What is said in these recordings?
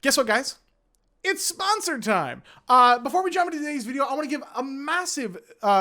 Guess what, guys? It's sponsor time. Before we jump into today's video, I want to give a massive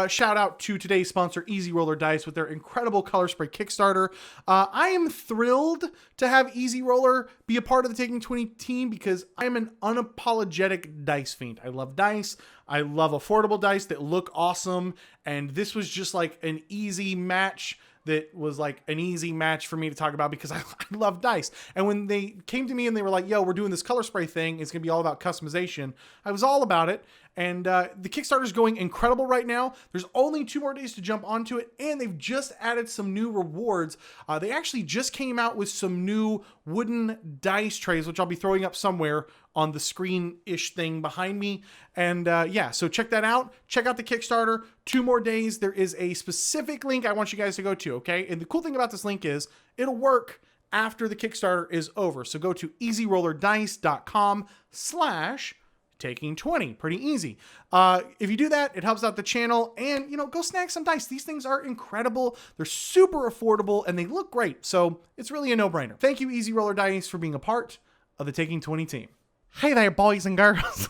shout out to today's sponsor, Easy Roller Dice, with their incredible Color Spray Kickstarter. I am thrilled to have Easy Roller be a part of the Taking 20 team because I am an unapologetic dice fiend. I love dice. I love affordable dice that look awesome. And this was just like an easy match that was like an easy match for me to talk about because I love dice. And when they came to me and they were like, yo, we're doing this color spray thing, it's going to be all about customization, I was all about it. And the Kickstarter is going incredible right now. There's only 2 more days to jump onto it, and they've just added some new rewards. They actually just came out with some new wooden dice trays, which I'll be throwing up somewhere on the screen-ish thing behind me. And yeah, so check that out. Check out the Kickstarter. 2 more days. There is a specific link I want you guys to go to, okay? And the cool thing about this link is it'll work after the Kickstarter is over. So go to easyrollerdice.com/taking 20. Pretty easy. If you do that, it helps out the channel, and go snag some dice. These things are incredible. They're super affordable and they look great. So it's really a no-brainer. Thank you, Easy Roller Dice, for being a part of the Taking 20 team. Hey there, boys and girls.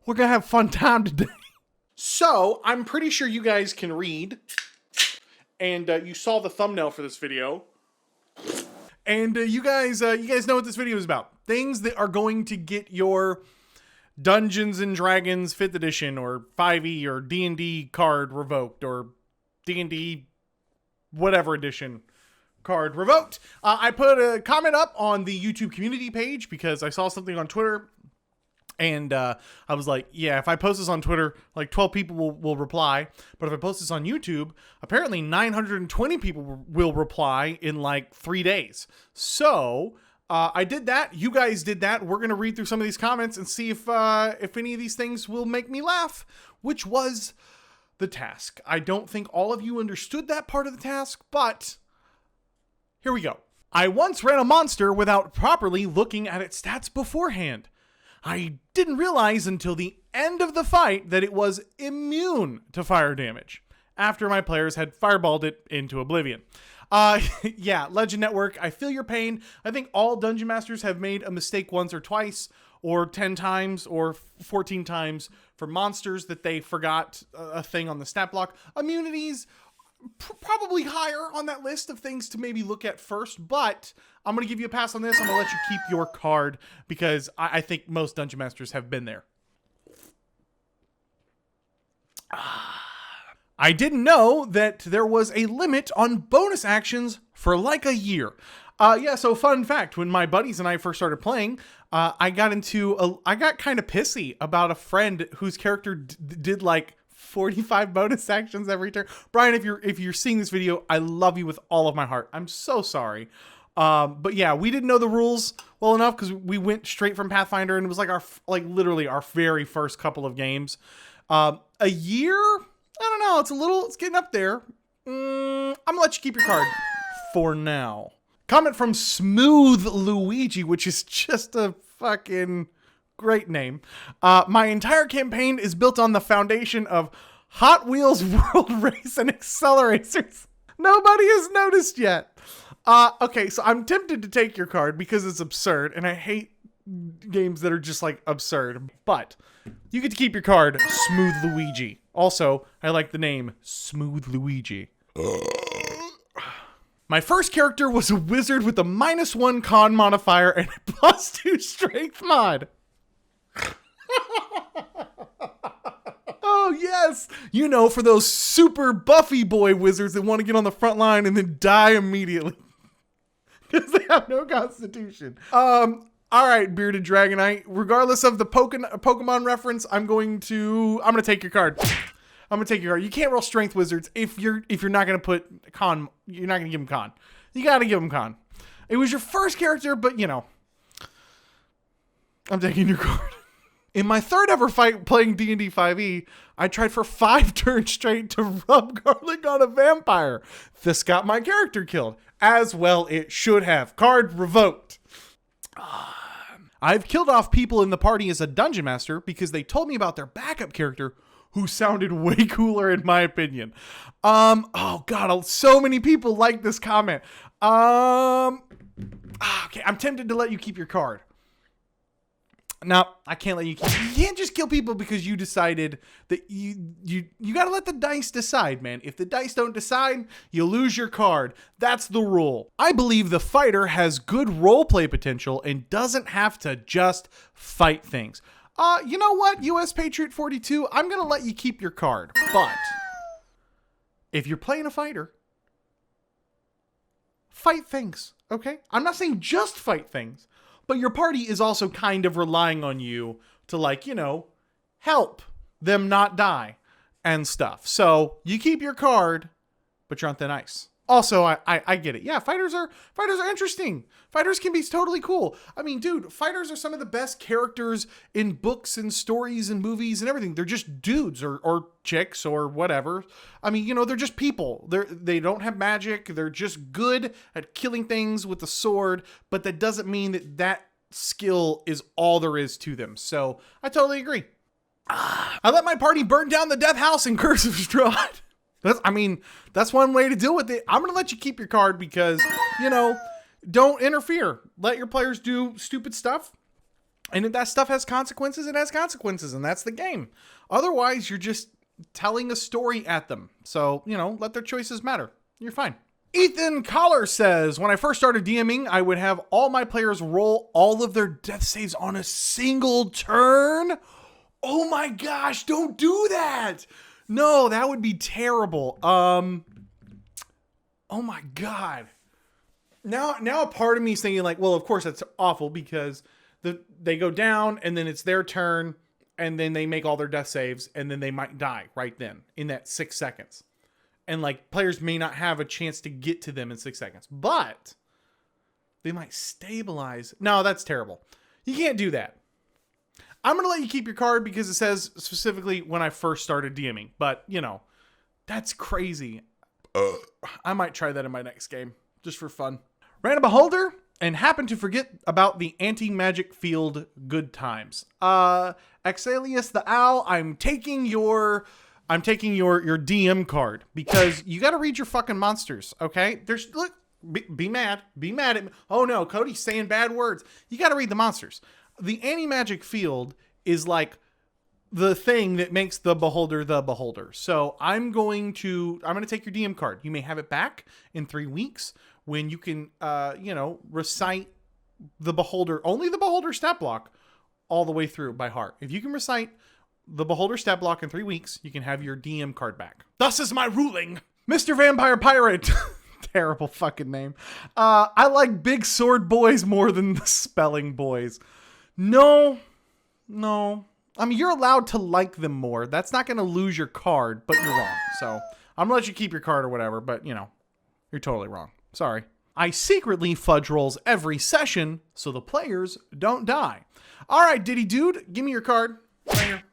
We're gonna have a fun time today. So I'm pretty sure you guys can read, and you saw the thumbnail for this video. And you guys know what this video is about. Things that are going to get your Dungeons and Dragons 5th edition or 5e or D&D card revoked, or D&D whatever edition card revoked. I put a comment up on the YouTube community page because I saw something on Twitter, and I was like, yeah, if I post this on Twitter, like 12 people will reply. But if I post this on YouTube, apparently 920 people will reply in like 3 days. So I did that. You guys did that. We're going to read through some of these comments and see if any of these things will make me laugh, which was the task. I don't think all of you understood that part of the task, but here we go. I once ran a monster without properly looking at its stats beforehand. I didn't realize until the end of the fight that it was immune to fire damage after my players had fireballed it into oblivion. Yeah, Legend Network, I feel your pain. I think all Dungeon Masters have made a mistake once or twice, or 10 times, or 14 times for monsters that they forgot a thing on the stat block. Immunities, probably higher on that list of things to maybe look at first, but I'm going to give you a pass on this. I'm going to let you keep your card because I think most Dungeon Masters have been there. I didn't know that there was a limit on bonus actions for like a year. Yeah, so fun fact, when my buddies and I first started playing, I got kind of pissy about a friend whose character did like 45 bonus actions every turn. Brian, if you're seeing this video, I love you with all of my heart. I'm so sorry. But yeah, we didn't know the rules well enough because we went straight from Pathfinder, and it was like literally our very first couple of games. A year? I don't know. It's getting up there. I'm gonna let you keep your card for now. Comment from Smooth Luigi, which is just a fucking great name. My entire campaign is built on the foundation of Hot Wheels World Race and accelerators. Nobody has noticed yet. Okay, so I'm tempted to take your card because it's absurd, and I hate games that are just like absurd. But you get to keep your card, Smooth Luigi. Also, I like the name Smooth Luigi. My first character was a wizard with a -1 con modifier and a +2 strength mod. Oh, yes. For those super Buffy boy wizards that want to get on the front line and then die immediately because they have no constitution. All right, Bearded Dragonite. Regardless of the Pokemon reference, I'm going to take your card. I'm going to take your card. You can't roll strength wizards if you're not going to put con. You're not going to give them con. You got to give them con. It was your first character, but I'm taking your card. In my third ever fight playing D&D 5e, I tried for 5 turns straight to rub garlic on a vampire. This got my character killed. As well it should have. Card revoked. I've killed off people in the party as a dungeon master because they told me about their backup character who sounded way cooler in my opinion. Oh God, so many people like this comment. Okay, I'm tempted to let you keep your card. No, I can't let you kill. You can't just kill people because you decided that you got to let the dice decide, man. If the dice don't decide, you lose your card. That's the rule. I believe the fighter has good roleplay potential and doesn't have to just fight things. You know what, US Patriot 42, I'm going to let you keep your card. But if you're playing a fighter, fight things, okay? I'm not saying just fight things. But your party is also kind of relying on you to, like, you know, help them not die and stuff. So you keep your card, but you're on thin ice. Also, I get it. Yeah, fighters are interesting. Fighters can be totally cool. I mean, dude, fighters are some of the best characters in books and stories and movies and everything. They're just dudes or chicks or whatever. I mean, you know, they're just people. They don't have magic. They're just good at killing things with the sword, but that doesn't mean that skill is all there is to them. So I totally agree. I let my party burn down the death house in Curse of Strahd. That's one way to deal with it. I'm going to let you keep your card because, you know, don't interfere. Let your players do stupid stuff. And if that stuff has consequences, it has consequences. And that's the game. Otherwise, you're just telling a story at them. So, you know, let their choices matter. You're fine. Ethan Collar says, when I first started DMing, I would have all my players roll all of their death saves on a single turn. Oh my gosh, don't do that. No, that would be terrible. Oh my God. Now a part of me is thinking like, well, of course that's awful because they go down and then it's their turn and then they make all their death saves and then they might die right then in that 6 seconds. And like players may not have a chance to get to them in 6 seconds, but they might stabilize. No, that's terrible. You can't do that. I'm going to let you keep your card because it says specifically when I first started DMing. But, you know, that's crazy. I might try that in my next game just for fun. Ran a beholder and happened to forget about the anti-magic field good times. Exalius the Owl, I'm taking your DM card because you got to read your fucking monsters, okay? Look, be mad. Be mad at me. Oh no, Cody's saying bad words. You got to read the monsters. The anti-magic field is like the thing that makes the beholder the beholder. So I'm going to take your DM card. You may have it back in 3 weeks when you can, recite the beholder, only the beholder stat block all the way through by heart. If you can recite the beholder stat block in 3 weeks, you can have your DM card back. Thus is my ruling. Mr. Vampire Pirate. Terrible fucking name. I like big sword boys more than the spelling boys. No. I mean, you're allowed to like them more. That's not going to lose your card, but you're wrong. So I'm going to let you keep your card or whatever, but you know, you're totally wrong. Sorry. I secretly fudge rolls every session so the players don't die. All right, Diddy Dude, give me your card. Right here.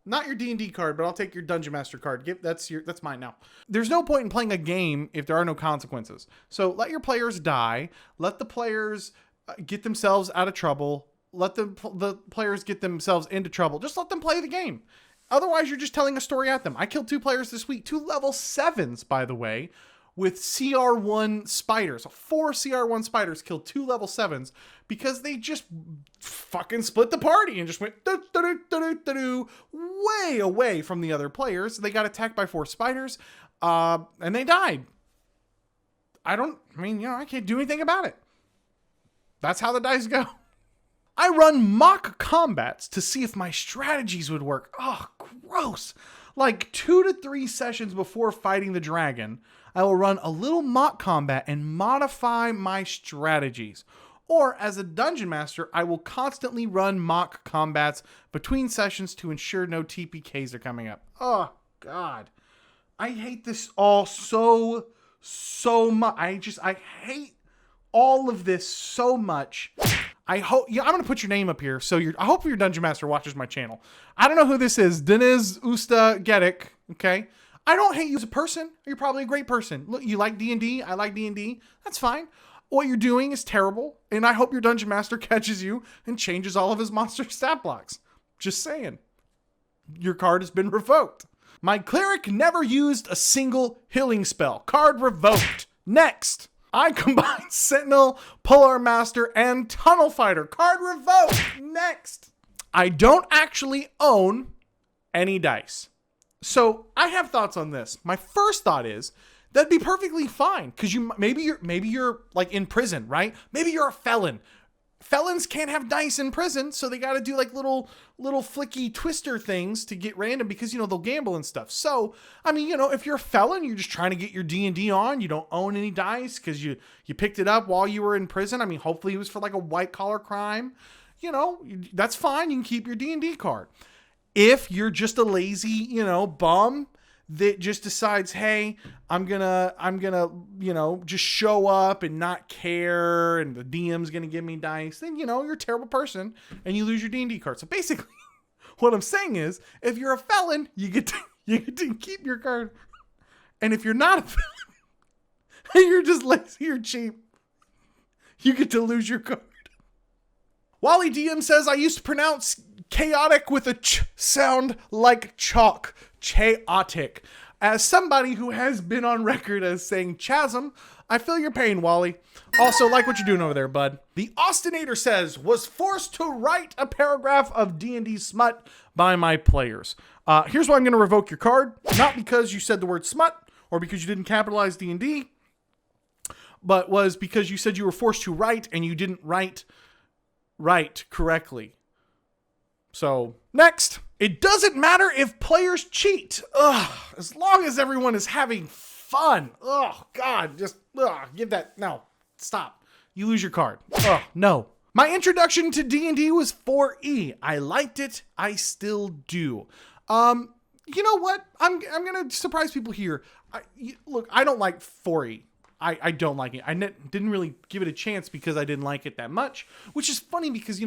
Not your D&D card, but I'll take your Dungeon Master card. That's mine now. There's no point in playing a game if there are no consequences. So let your players die. Let the players get themselves out of trouble. Let the players get themselves into trouble. Just let them play the game. Otherwise, you're just telling a story at them. I killed 2 players this week. 2 level 7s, by the way, with CR1 spiders. 4 CR1 spiders killed 2 level 7s because they just fucking split the party and just went way away from the other players. They got attacked by 4 spiders, and they died. I can't do anything about it. That's how the dice go. I run mock combats to see if my strategies would work. Oh, gross. Like 2 to 3 sessions before fighting the dragon, I will run a little mock combat and modify my strategies. Or as a dungeon master, I will constantly run mock combats between sessions to ensure no TPKs are coming up. Oh, God. I hate this all so much. I hate all of this so much. I'm going to put your name up here. So I hope your Dungeon Master watches my channel. I don't know who this is. Deniz Usta Gedik. Okay. I don't hate you as a person. You're probably a great person. Look, you like D&D. I like D&D. That's fine. What you're doing is terrible. And I hope your Dungeon Master catches you and changes all of his monster stat blocks. Just saying. Your card has been revoked. My cleric never used a single healing spell. Card revoked. Next. I combine Sentinel, Polar Master, and Tunnel Fighter. Card revoked. Next. I don't actually own any dice. So I have thoughts on this. My first thought is that'd be perfectly fine because maybe you're like in prison, right? Maybe you're a felon. Felons can't have dice in prison, so they got to do like little flicky twister things to get random because, they'll gamble and stuff. So, I mean, if you're a felon, you're just trying to get your D&D on, you don't own any dice because you picked it up while you were in prison. I mean, hopefully it was for like a white collar crime. That's fine. You can keep your D&D card. If you're just a lazy, bum that just decides, hey, I'm gonna, just show up and not care, and the DM's gonna give me dice, then, you're a terrible person and you lose your D&D card. So basically, what I'm saying is, if you're a felon, you get to keep your card. And if you're not a felon, and you're just lazy or cheap, you get to lose your card. Wally DM says, I used to pronounce chaotic with a ch sound like chalk. Chaotic. As somebody who has been on record as saying chasm, I feel your pain, Wally. Also, like what you're doing over there, bud. The Austinator says, was forced to write a paragraph of D&D smut by my players. Here's why I'm going to revoke your card. Not because you said the word smut or because you didn't capitalize D&D, but was because you said you were forced to write and you didn't write correctly. So, next. It doesn't matter if players cheat. Ugh, as long as everyone is having fun. Oh, God, just give that. No, stop. You lose your card. Oh, no. My introduction to D&D was 4E. I liked it. I still do. You know what? I'm going to surprise people here. Look, I don't like 4E. I don't like it. I didn't really give it a chance because I didn't like it that much, which is funny because,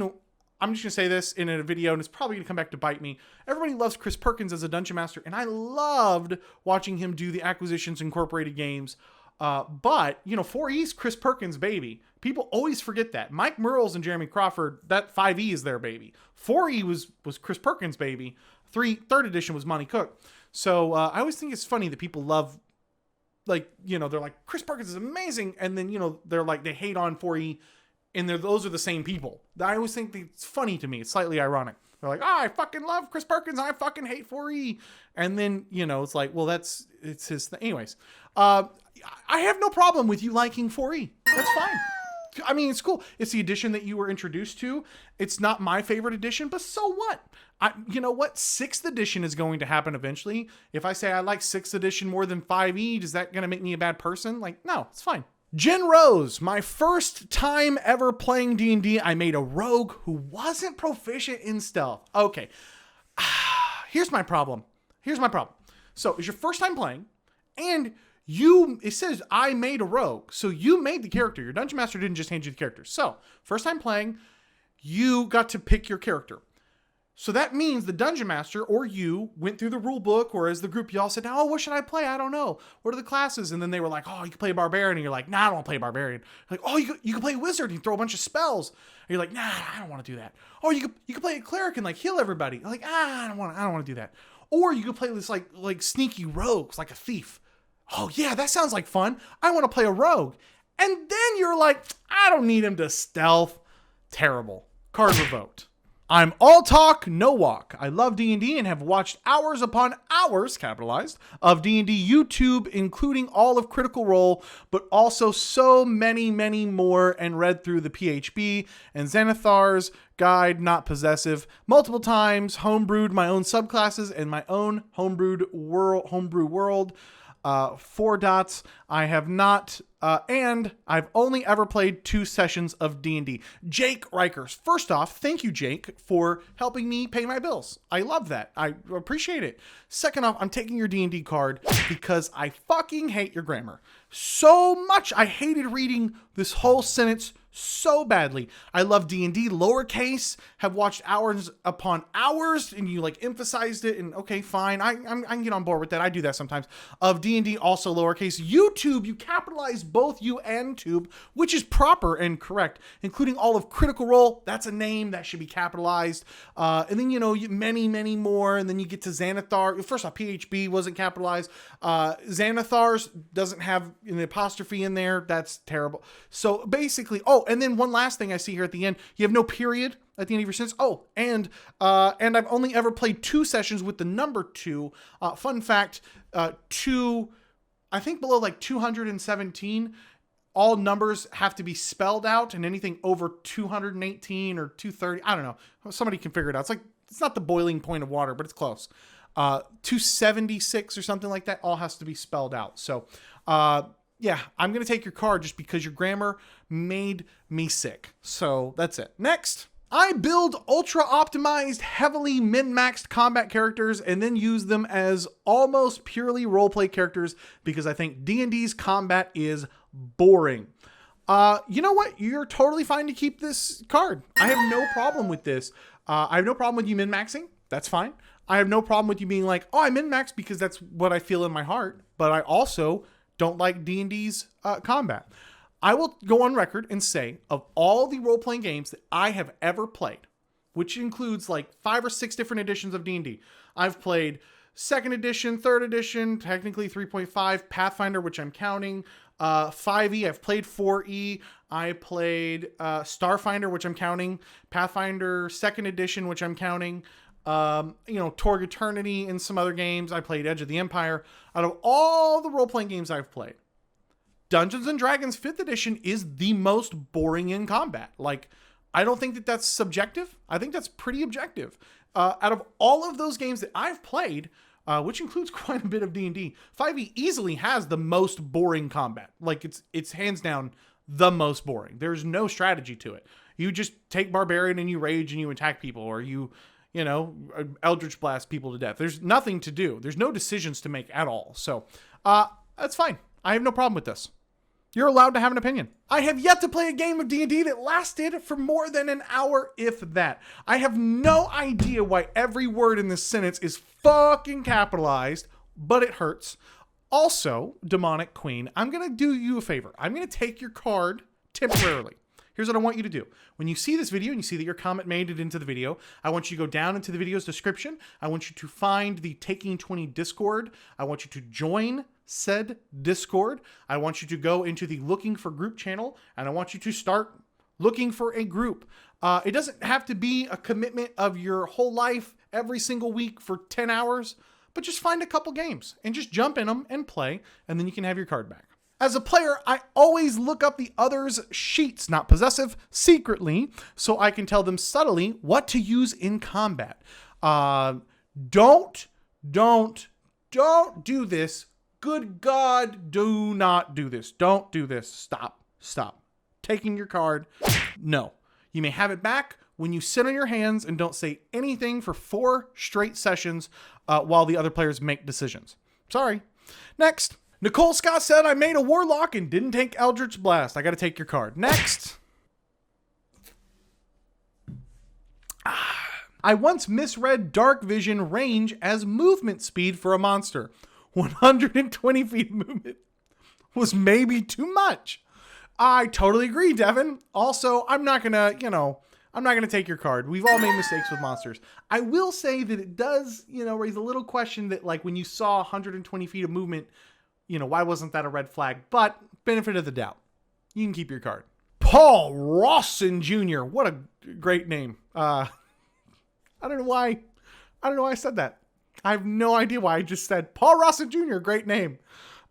I'm just going to say this in a video, and it's probably going to come back to bite me. Everybody loves Chris Perkins as a Dungeon Master, and I loved watching him do the Acquisitions Incorporated games. But, 4E's Chris Perkins' baby. People always forget that. Mike Merles and Jeremy Crawford, that 5E is their baby. 4E was Chris Perkins' baby. Third edition was Monty Cook. So I always think it's funny that people love, they're like, Chris Perkins is amazing, and then, they're like, they hate on 4E. And those are the same people. I always think it's funny to me. It's slightly ironic. They're like, I fucking love Chris Perkins. I fucking hate 4E. And then, it's like, well, it's his thing. Anyways, I have no problem with you liking 4E. That's fine. I mean, it's cool. It's the edition that you were introduced to. It's not my favorite edition, but so what? You know what? 6th edition is going to happen eventually. If I say I like 6th edition more than 5E, is that going to make me a bad person? Like, no, it's fine. Jen Rose, my first time ever playing D&D, I made a rogue who wasn't proficient in stealth. Okay, here's my problem. So it's your first time playing, and it says I made a rogue. So you made the character. Your Dungeon Master didn't just hand you the character. So first time playing, you got to pick your character. So that means the Dungeon Master or you went through the rule book, or as the group, y'all said, oh, what should I play? I don't know. What are the classes? And then they were like, oh, you can play a Barbarian. And you're like, nah, I don't want to play a Barbarian. Like, oh, you can play a Wizard and throw a bunch of spells. And you're like, nah, I don't want to do that. Oh, you can play a Cleric and like heal everybody. You're like, I don't want to do that. Or you could play this like sneaky rogues, like a thief. Oh yeah, that sounds like fun. I want to play a rogue. And then you're like, I don't need him to stealth. Terrible. Card revoked. I'm all talk, no walk. I love D&D and have watched hours upon hours, capitalized, of D&D YouTube, including all of Critical Role, but also so many, many more, and read through the PHB and Xanathar's Guide, Not Possessive, multiple times, homebrewed my own subclasses and my own homebrew world. 4 dots. I have not, and I've only ever played 2 sessions of D&D. Jake Rikers. First off, thank you, Jake, for helping me pay my bills. I love that. I appreciate it. Second off, I'm taking your D&D card because I fucking hate your grammar so much. I hated reading this whole sentence so badly. I love D&D lowercase, have watched hours upon hours, and you like emphasized it, and okay, fine. I can get on board with that. I do that sometimes. Of D&D also lowercase. YouTube, you capitalize both U and tube, which is proper and correct, including all of Critical Role. That's a name that should be capitalized. And then, you know, many more, and then you get to Xanathar. First off, PHB wasn't capitalized. Xanathar's doesn't have an apostrophe in there. That's terrible. So basically, and then one last thing I see here at the end, you have no period at the end of your sentence. And I've only ever played 2 sessions with the number 2. Fun fact, 2, I think below like 217, all numbers have to be spelled out, and anything over 218 or 230, I don't know. Somebody can figure it out. It's not the boiling point of water, but it's close. 276 or something like that all has to be spelled out. So, yeah, I'm going to take your card just because your grammar made me sick. So that's it. Next, I build ultra optimized, heavily min-maxed combat characters and then use them as almost purely roleplay characters because I think D&D's combat is boring. You know what? You're totally fine to keep this card. I have no problem with this. I have no problem with you min-maxing. That's fine. I have no problem with you being like, I min-max because that's what I feel in my heart. But I also don't like D&D's combat. I will go on record and say, of all the role-playing games that I have ever played, which includes like 5 or 6 different editions of D&D, I've played 2nd edition, 3rd edition, technically 3.5, Pathfinder, which I'm counting, 5e, I've played 4e, I played Starfinder, which I'm counting, Pathfinder 2nd edition, which I'm counting, Torg Eternity and some other games. I played Edge of the Empire. Out of all the role-playing games I've played, Dungeons & Dragons 5th edition is the most boring in combat. Like, I don't think that that's subjective. I think that's pretty objective. Out of all of those games that I've played, which includes quite a bit of D&D, 5e easily has the most boring combat. Like, it's hands down the most boring. There's no strategy to it. You just take Barbarian and you rage and you attack people, or you Eldritch Blast people to death. There's nothing to do. There's no decisions to make at all. So, that's fine. I have no problem with this. You're allowed to have an opinion. I have yet to play a game of D&D that lasted for more than an hour, if that. I have no idea why every word in this sentence is fucking capitalized, but it hurts. Also, Demonic Queen, I'm going to do you a favor. I'm going to take your card temporarily. Here's what I want you to do. When you see this video and you see that your comment made it into the video, I want you to go down into the video's description. I want you to find the Taking 20 Discord. I want you to join said Discord. I want you to go into the Looking for Group channel, and I want you to start looking for a group. It doesn't have to be a commitment of your whole life every single week for 10 hours, but just find a couple games and just jump in them and play, and then you can have your card back. As a player, I always look up the others' sheets, not possessive, secretly, so I can tell them subtly what to use in combat. Don't do this. Good God, do not do this. Don't do this. Stop. Taking your card, no. You may have it back when you sit on your hands and don't say anything for 4 straight sessions while the other players make decisions. Sorry. Next. Nicole Scott said, I made a warlock and didn't take Eldritch Blast. I got to take your card. Next. I once misread Dark Vision range as movement speed for a monster. 120 feet of movement was maybe too much. I totally agree, Devin. Also, I'm not going to take your card. We've all made mistakes with monsters. I will say that it does, raise a little question that, like, when you saw 120 feet of movement, why wasn't that a red flag? But benefit of the doubt. You can keep your card. Paul Rawson Jr. What a great name. I don't know why I said that. I have no idea why I just said Paul Rawson Jr. Great name.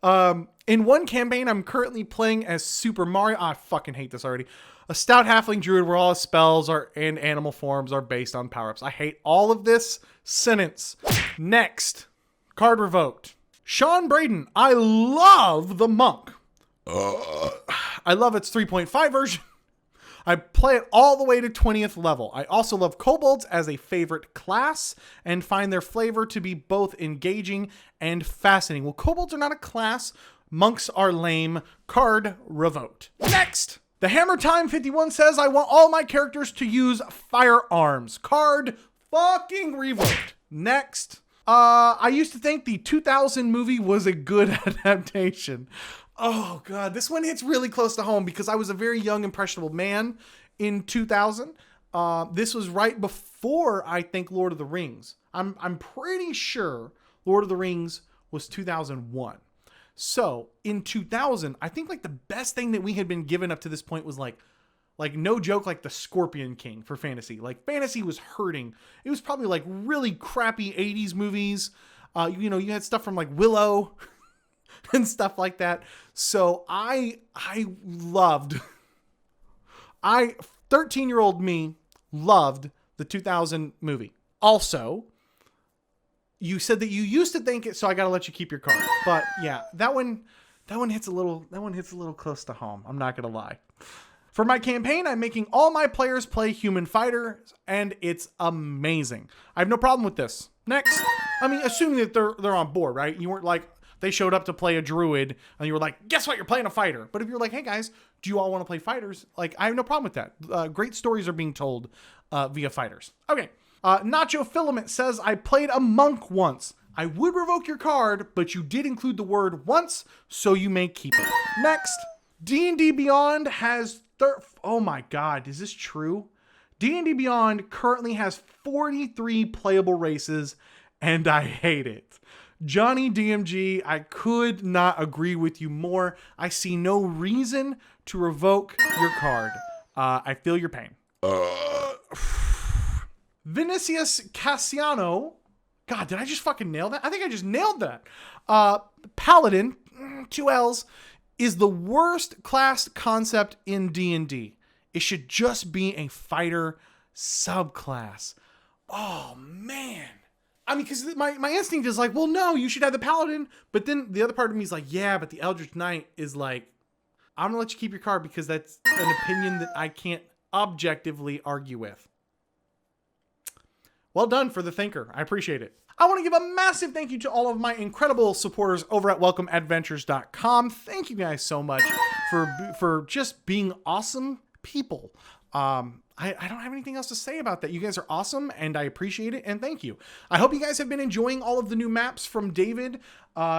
In one campaign, I'm currently playing as Super Mario. I fucking hate this already. A stout halfling druid where all his spells and animal forms are based on power-ups. I hate all of this sentence. Next. Card revoked. Sean Braden, I love the monk. I love its 3.5 version. I play it all the way to 20th level. I also love kobolds as a favorite class and find their flavor to be both engaging and fascinating. Well, kobolds are not a class. Monks are lame. Card revoked. Next. The Hammer Time 51 says, I want all my characters to use firearms. Card fucking revoked. Next. I used to think the 2000 movie was a good adaptation. Oh God, this one hits really close to home because I was a very young, impressionable man in 2000. This was right before, I think, Lord of the Rings. I'm pretty sure Lord of the Rings was 2001. So in 2000, I think like the best thing that we had been given up to this point was like no joke, like the Scorpion King for fantasy. Like fantasy was hurting. It was probably like really crappy 80s movies. You know, you had stuff from like Willow and stuff like that. So I loved, 13-year-old me loved the 2000 movie. Also, you said that you used to think it, so I got to let you keep your card. But yeah, that one hits a little close to home. I'm not going to lie. For my campaign, I'm making all my players play human fighters, and it's amazing. I have no problem with this. Next. I mean, assuming that they're on board, right? You weren't like, they showed up to play a druid, and you were like, guess what? You're playing a fighter. But if you're like, hey guys, do you all want to play fighters? Like, I have no problem with that. Great stories are being told via fighters. Okay. Nacho Filament says, I played a monk once. I would revoke your card, but you did include the word once, so you may keep it. Next, D&D Beyond has... oh my God, is this true? D&D Beyond currently has 43 playable races, and I hate it. Johnny DMG, I could not agree with you more. I see no reason to revoke your card. I feel your pain. Vinicius Cassiano. God, did I just fucking nail that? I think I just nailed that. Paladin, 2 L's, is the worst class concept in D&D. It should just be a fighter subclass. Oh, man. I mean, because my instinct is like, well, no, you should have the Paladin. But then the other part of me is like, yeah, but the Eldritch Knight is like, I'm going to let you keep your card because that's an opinion that I can't objectively argue with. Well done for the thinker. I appreciate it. I want to give a massive thank you to all of my incredible supporters over at welcomeadventures.com. Thank you guys so much for just being awesome people. I don't have anything else to say about that. You guys are awesome and I appreciate it and thank you. I hope you guys have been enjoying all of the new maps from David.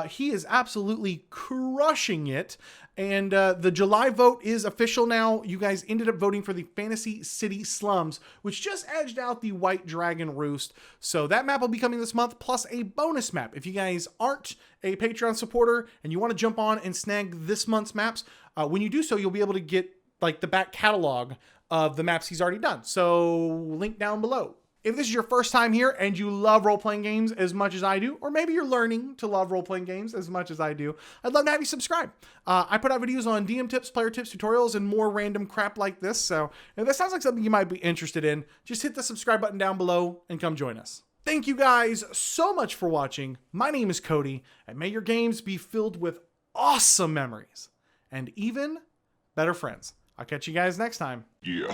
He is absolutely crushing it. And the July vote is official now. You guys ended up voting for the Fantasy City Slums, which just edged out the White Dragon Roost. So that map will be coming this month, plus a bonus map. If you guys aren't a Patreon supporter and you want to jump on and snag this month's maps, when you do so, you'll be able to get like the back catalog of the maps he's already done. So link down below. If this is your first time here and you love role-playing games as much as I do, or maybe you're learning to love role-playing games as much as I do, I'd love to have you subscribe. I put out videos on DM tips, player tips, tutorials, and more random crap like this. So if that sounds like something you might be interested in, just hit the subscribe button down below and come join us. Thank you guys so much for watching. My name is Cody, and may your games be filled with awesome memories and even better friends. I'll catch you guys next time. Yeah.